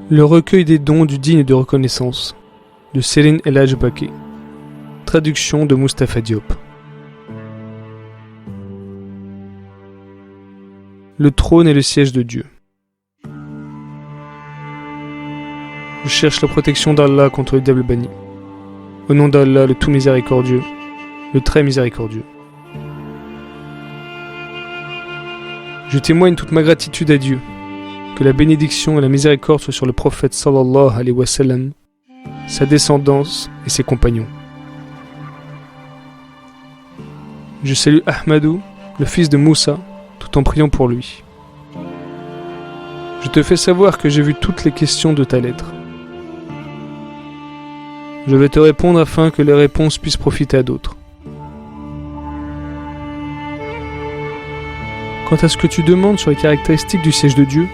Le recueil des dons du digne de reconnaissance de Céline El Hadj Baké. Traduction de Mustapha Diop. Le trône est le siège de Dieu. Je cherche la protection d'Allah contre le diable banni. Au nom d'Allah, le tout miséricordieux, le très miséricordieux. Je témoigne toute ma gratitude à Dieu. Que la bénédiction et la miséricorde soient sur le prophète sallallahu alayhi wa sallam, sa descendance et ses compagnons. Je salue Ahmadou, le fils de Moussa, tout en priant pour lui. Je te fais savoir que j'ai vu toutes les questions de ta lettre. Je vais te répondre afin que les réponses puissent profiter à d'autres. Quant à ce que tu demandes sur les caractéristiques du siège de Dieu,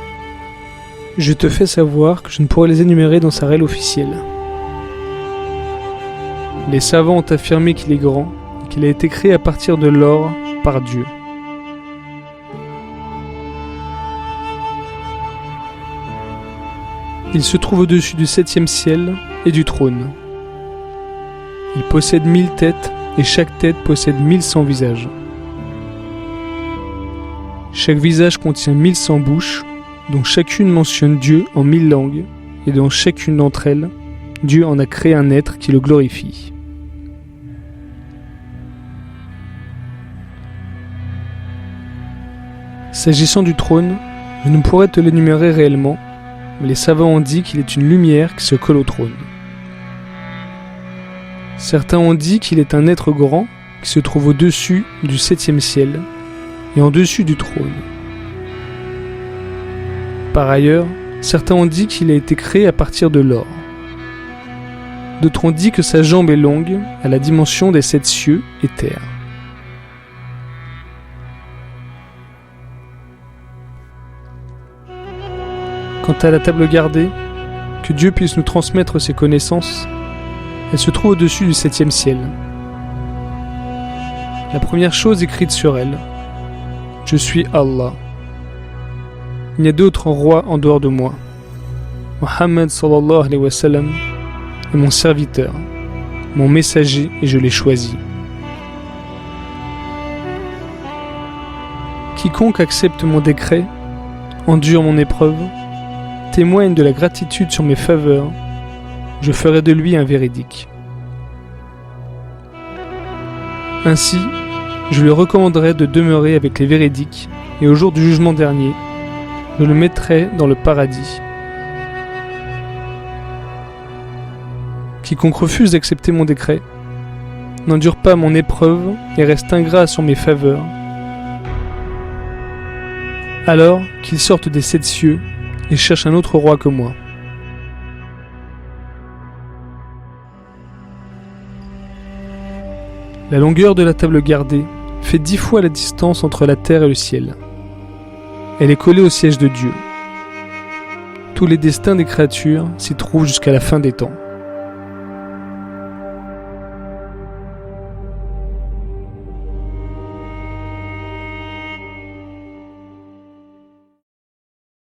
je te fais savoir que je ne pourrai les énumérer dans sa règle officielle. Les savants ont affirmé qu'il est grand et qu'il a été créé à partir de l'or par Dieu. Il se trouve au-dessus du 7e ciel et du trône. Il possède 1000 têtes et chaque tête possède 1100 visages. Chaque visage contient 1100 bouches, dont chacune mentionne Dieu en 1000 langues, et dans chacune d'entre elles, Dieu en a créé un être qui le glorifie. S'agissant du trône, je ne pourrais te l'énumérer réellement, mais les savants ont dit qu'il est une lumière qui se colle au trône. Certains ont dit qu'il est un être grand qui se trouve au-dessus du 7e ciel et en dessus du trône. Par ailleurs, certains ont dit qu'il a été créé à partir de l'or. D'autres ont dit que sa jambe est longue, à la dimension des 7 cieux et terre. Quant à la table gardée, que Dieu puisse nous transmettre ses connaissances, elle se trouve au-dessus du 7e ciel. La première chose écrite sur elle, « Je suis Allah ». Il n'y a d'autre roi en dehors de moi. Mohammed sallallahu alayhi wa sallam est mon serviteur, mon messager et je l'ai choisi. Quiconque accepte mon décret, endure mon épreuve, témoigne de la gratitude sur mes faveurs, je ferai de lui un véridique. Ainsi, je lui recommanderai de demeurer avec les véridiques et au jour du jugement dernier, je le mettrai dans le paradis. Quiconque refuse d'accepter mon décret, n'endure pas mon épreuve et reste ingrat sur mes faveurs, alors qu'il sorte des 7 cieux et cherche un autre roi que moi. La longueur de la table gardée fait 10 fois la distance entre la terre et le ciel. Elle est collée au siège de Dieu. Tous les destins des créatures s'y trouvent jusqu'à la fin des temps.